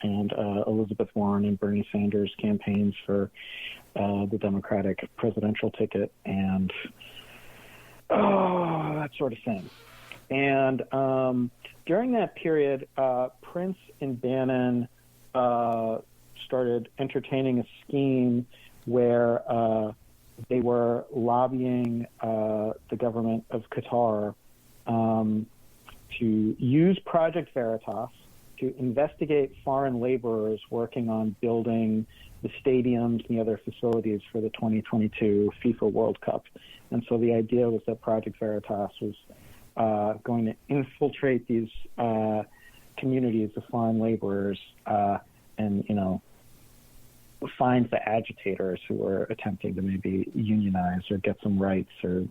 and Elizabeth Warren and Bernie Sanders campaigns for the Democratic presidential ticket and that sort of thing. And during that period, Prince and Bannon started entertaining a scheme where they were lobbying the government of Qatar to use Project Veritas to investigate foreign laborers working on building the stadiums and the other facilities for the 2022 FIFA World Cup. And so the idea was that Project Veritas was going to infiltrate these communities of foreign laborers and, find the agitators who were attempting to maybe unionize or get some rights or,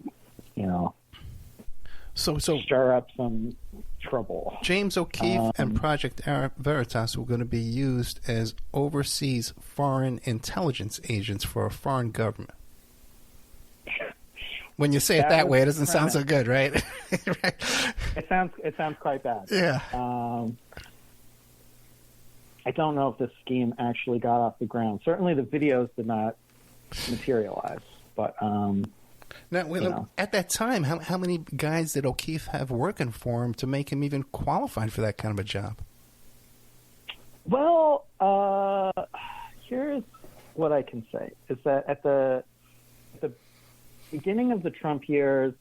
So stir up some trouble. James O'Keefe and Project Veritas were going to be used as overseas foreign intelligence agents for a foreign government. When you say it that way, it doesn't sound so good, right? Right. It sounds quite bad. Yeah. I don't know if this scheme actually got off the ground. Certainly the videos did not materialize, but now, at that time, how many guys did O'Keefe have working for him to make him even qualified for that kind of a job? Well, here's what I can say, is that at the beginning of the Trump years,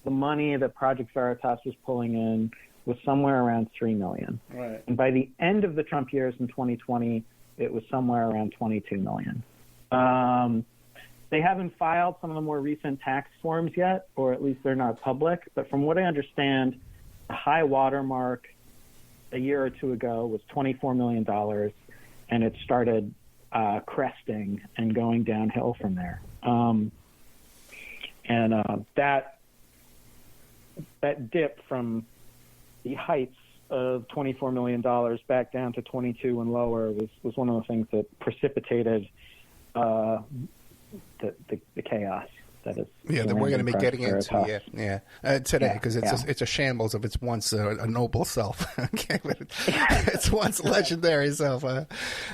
the money that Project Veritas was pulling in was somewhere around $3 million. Right. And by the end of the Trump years in 2020, it was somewhere around $22 million. They haven't filed some of the more recent tax forms yet, or at least they're not public. But from what I understand, the high watermark a year or two ago was $24 million, and it started cresting and going downhill from there. That dip from the heights of $24 million back down to 22 and lower was one of the things that precipitated the chaos that is. Yeah, that we're going to be getting into today, because it's a shambles of its once a noble self. Okay, but it's once legendary self.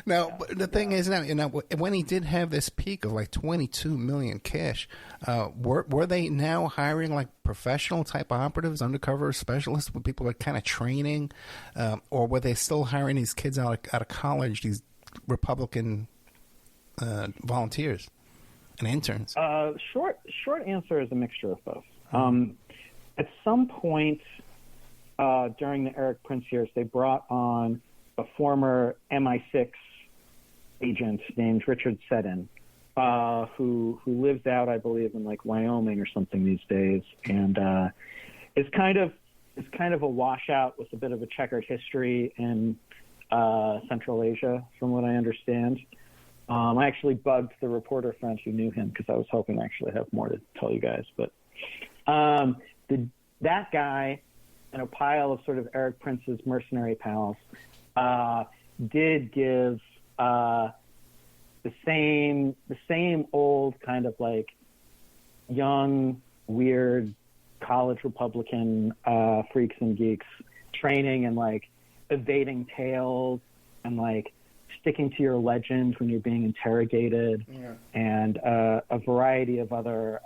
Now, but the thing is, now, when he did have this peak of like 22 million cash, were they now hiring like professional type operatives, undercover specialists, with people like kind of training, or were they still hiring these kids out of college, these Republican volunteers and interns? Short answer is a mixture of both. At some point during the Eric Prince years, they brought on a former MI6 agent named Richard Seddon, who lives out, I believe, in like Wyoming or something these days, and is kind of a washout with a bit of a checkered history in Central Asia, from what I understand. I actually bugged the reporter friend who knew him because I was hoping to actually have more to tell you guys. But that guy and a pile of sort of Eric Prince's mercenary pals did give the same old kind of like young, weird college Republican freaks and geeks training and like evading tails and like sticking to your legend when you're being interrogated, and a variety of other,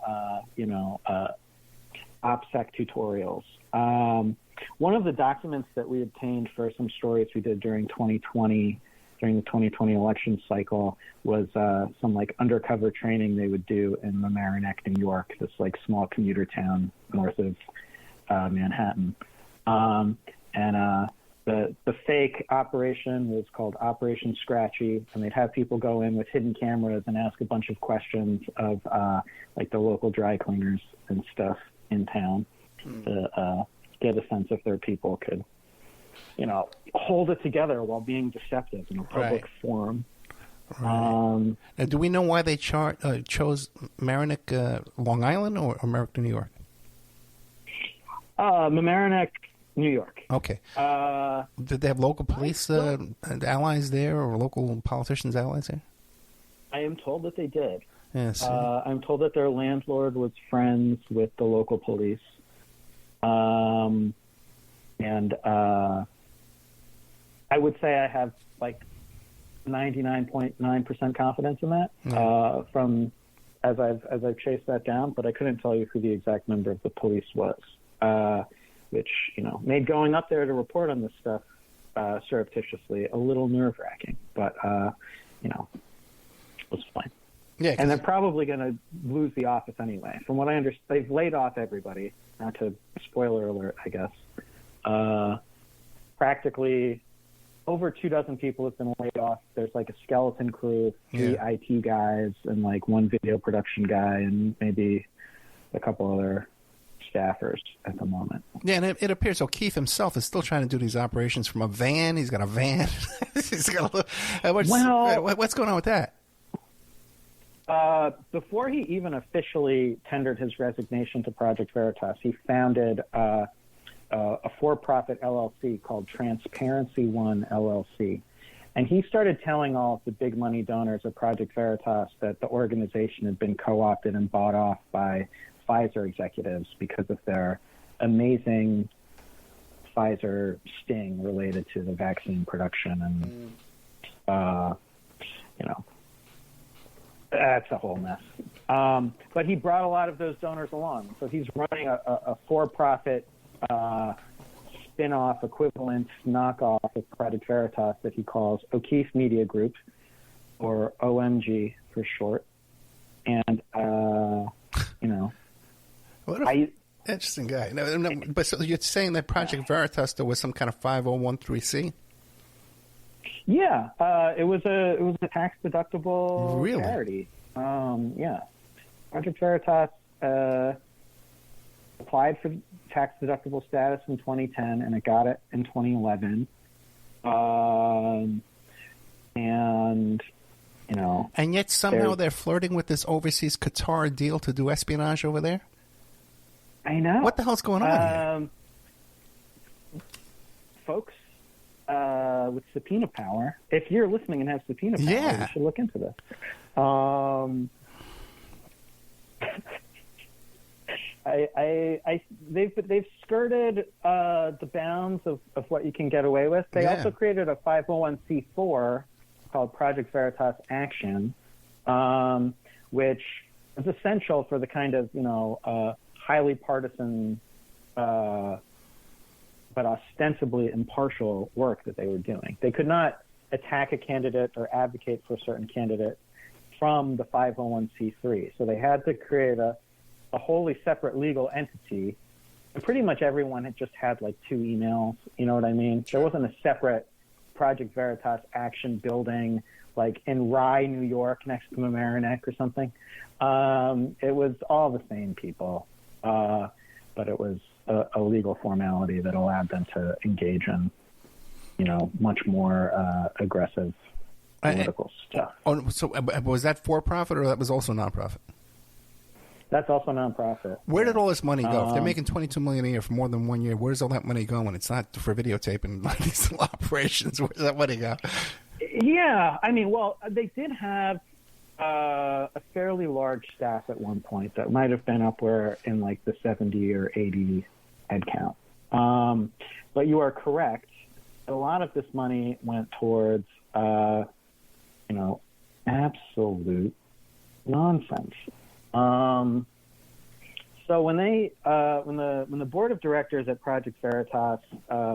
OPSEC tutorials. One of the documents that we obtained for some stories we did during 2020, during the 2020 election cycle, was some like undercover training they would do in Mamaroneck, New York, this like small commuter town north of Manhattan. The fake operation was called Operation Scratchy, and they'd have people go in with hidden cameras and ask a bunch of questions of like the local dry cleaners and stuff in town to get a sense if their people could, hold it together while being deceptive in a public forum. Right. Now, do we know why they chose Mamaroneck, Long Island, or Mamaroneck, New York? Mamaroneck, New York. Okay. Did they have local police allies there, or local politicians allies there? I am told that they did. Yes. I'm told that their landlord was friends with the local police. And I would say I have like 99.9% confidence in that from as I've chased that down, but I couldn't tell you who the exact member of the police was, which, made going up there to report on this stuff surreptitiously a little nerve-wracking, but, it was fine. Yeah, and they're probably going to lose the office anyway. From what I understand, they've laid off everybody. Not to spoiler alert, I guess. Practically over 24 people have been laid off. There's like a skeleton crew of 3 IT guys and like 1 video production guy and maybe a couple other staffers at the moment. Yeah, and it appears O'Keefe himself is still trying to do these operations from a van. He's got a van. He's got what's going on with that? Before he even officially tendered his resignation to Project Veritas, he founded a for-profit LLC called Transparency One LLC. And he started telling all of the big money donors of Project Veritas that the organization had been co-opted and bought off by Pfizer executives because of their amazing Pfizer sting related to the vaccine production. And, that's a whole mess. But he brought a lot of those donors along. So he's running a for-profit spin-off equivalent knockoff of Project Veritas that he calls O'Keefe Media Group, or OMG for short. And, what an interesting guy. No, but so you're saying that Project Veritas there was some kind of 501(c)(3)? Yeah, it was a tax deductible charity. Project Veritas applied for tax deductible status in 2010, and it got it in 2011. And yet somehow they're flirting with this overseas Qatar deal to do espionage over there. I know. What the hell's going on here? Folks with subpoena power, if you're listening and have subpoena power, you should look into this. They've skirted the bounds of what you can get away with. They also created a 501c4 called Project Veritas Action, which is essential for the kind of highly partisan but ostensibly impartial work that they were doing. They could not attack a candidate or advocate for a certain candidate from the 501c3. So they had to create a wholly separate legal entity. And pretty much everyone had just had like 2 emails. You know what I mean? There wasn't a separate Project Veritas Action building like in Rye, New York, next to Mamaroneck or something. It was all the same people, but it was a legal formality that allowed them to engage in, much more aggressive political stuff. So was that for-profit or that was also non-profit? That's also non-profit. Where did all this money go? If they're making $22 million a year for more than 1 year, where's all that money going? It's not for videotaping these operations. Where's that money go? Yeah, they did have a fairly large staff at one point that might have been upward in like the 70 or 80 head count. But you are correct. A lot of this money went towards, absolute nonsense. So when the board of directors at Project Veritas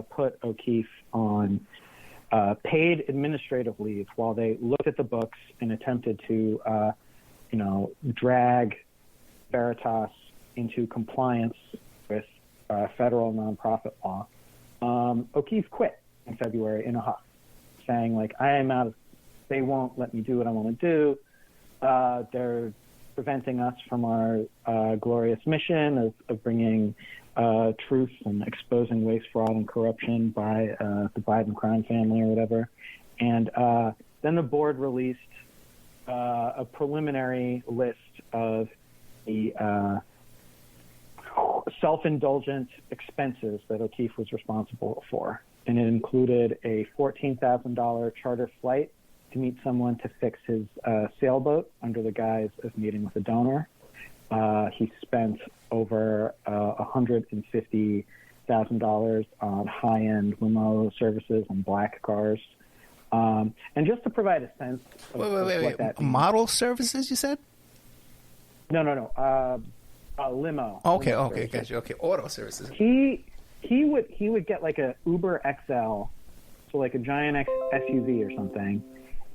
put O'Keefe on paid administrative leave while they looked at the books and attempted to, drag Veritas into compliance with federal nonprofit law, O'Keefe quit in February in a huff, saying, like, I am out of, they won't let me do what I want to do. They're preventing us from our glorious mission of bringing truth and exposing waste, fraud, and corruption by the Biden crime family or whatever. And then the board released a preliminary list of the self-indulgent expenses that O'Keefe was responsible for. And it included a $14,000 charter flight to meet someone to fix his sailboat under the guise of meeting with a donor. He spent over $150,000 on high-end limo services and black cars. And just to provide a sense of what that means. Model services, you said? No. Limo. Okay, limo okay, gotcha. Okay, auto services. He would get like a Uber XL, so like a giant SUV or something,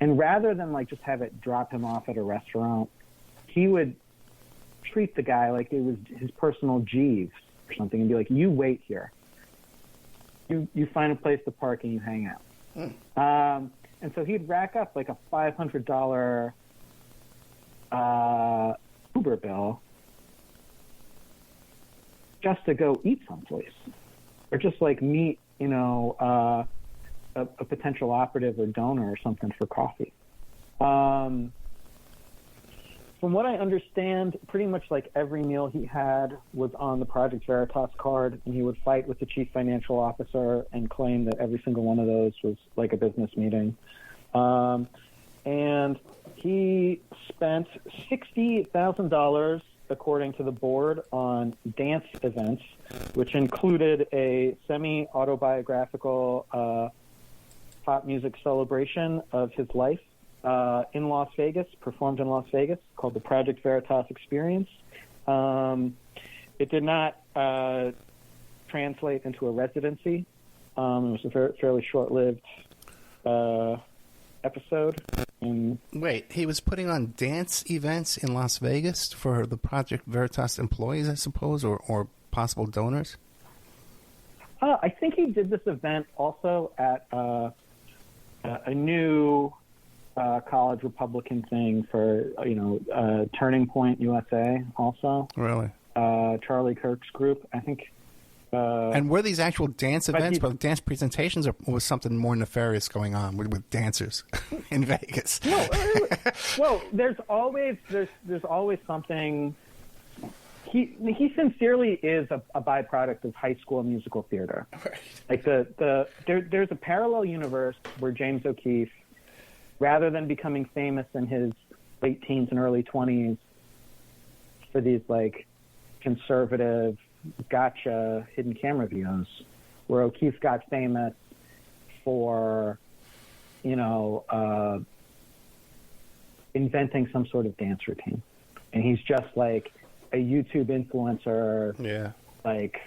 and rather than like just have it drop him off at a restaurant, he would treat the guy like it was his personal Jeeves or something, and be like, "You wait here. You find a place to park and you hang out." And so he'd rack up like a $500 Uber bill just to go eat someplace, or just like meet, a potential operative or donor or something for coffee. From what I understand, pretty much like every meal he had was on the Project Veritas card, and he would fight with the chief financial officer and claim that every single one of those was like a business meeting. And he spent $60,000, according to the board, on dance events, which included a semi-autobiographical pop music celebration of his life in Las Vegas, performed in Las Vegas, called the Project Veritas Experience. It did not translate into a residency. It was a fairly short-lived episode. Wait, he was putting on dance events in Las Vegas for the Project Veritas employees, I suppose, or possible donors? I think he did this event also at a new college Republican thing for, Turning Point USA also. Really? Charlie Kirk's group, I think. And were these actual dance events, but dance presentations, or was something more nefarious going on with dancers in Vegas? No, well, there's always something. He sincerely is a byproduct of high school musical theater. Right. Like there's a parallel universe where James O'Keefe, rather than becoming famous in his late teens and early 20s for these like conservative gotcha hidden camera videos, where O'Keefe got famous for, inventing some sort of dance routine. And he's just like a YouTube influencer, like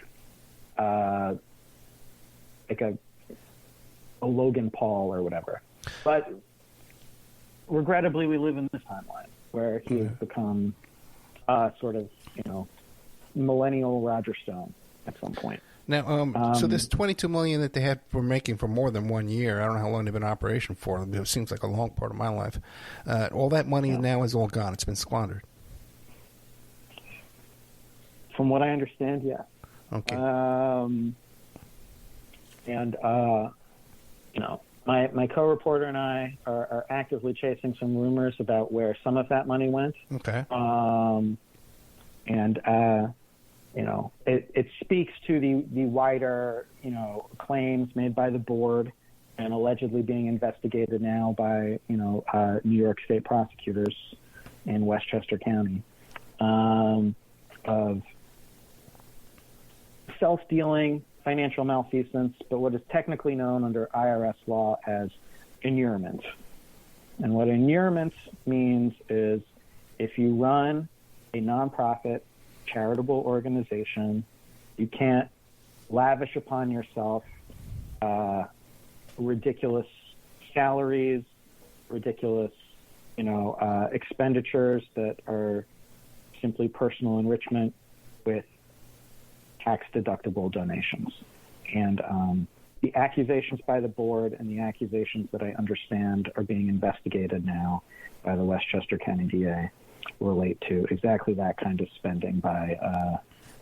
a Logan Paul or whatever. But regrettably, we live in this timeline where he has become sort of, millennial Roger Stone at some point. Now, so this $22 million that they had for making for more than 1 year, I don't know how long they've been in operation for. It seems like a long part of my life. All that money now is all gone. It's been squandered. From what I understand, yeah. Okay. My co-reporter and I are actively chasing some rumors about where some of that money went. Okay. It speaks to the wider, claims made by the board and allegedly being investigated now by, New York State prosecutors in Westchester County, of self-dealing, financial malfeasance, but what is technically known under IRS law as inurement. And what inurement means is if you run a nonprofit charitable organization, you can't lavish upon yourself ridiculous salaries, ridiculous, expenditures that are simply personal enrichment with tax-deductible donations. And the accusations by the board and the accusations that I understand are being investigated now by the Westchester County DA relate to exactly that kind of spending by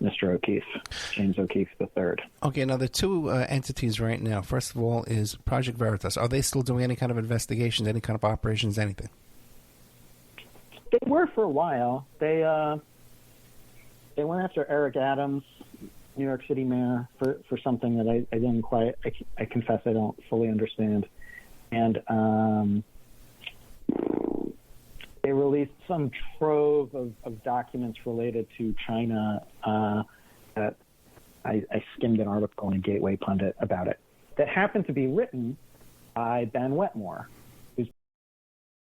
Mr. O'Keefe, James O'Keefe III. Okay, now the two entities right now, first of all, is Project Veritas. Are they still doing any kind of investigations, any kind of operations, anything? They were for a while. They went after Eric Adams, New York City mayor, for something that I didn't quite, I confess I don't fully understand. And they released some trove of documents related to China that I skimmed an article in Gateway Pundit about it that happened to be written by Ben Wetmore.